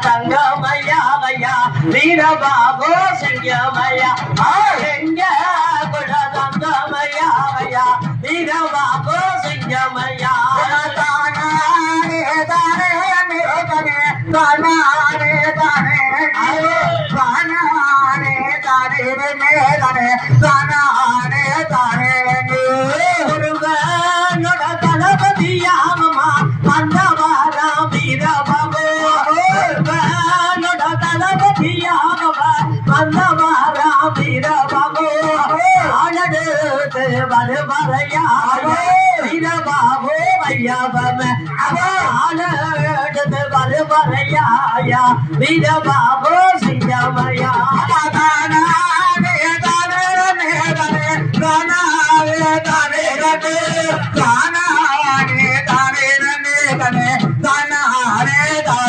தங்கமையா வீரபாபு சிங்கமையா எங்க குட தங்கமையா வீரபாபு சிங்கமையா தானே தானே தானே தானே தானே தானே தானே தானே முருகனோட தளபதியாமமா வந்தவாரா வீரபாபு முருகனோட தளபதியாமமா வந்தவாரா வீரபாபு ஆனடுத்து வருவரையா வீரபாபு ஐயாபம ஆனடுத்து வருவரையா வீரபாபு சிங்கமையா தானே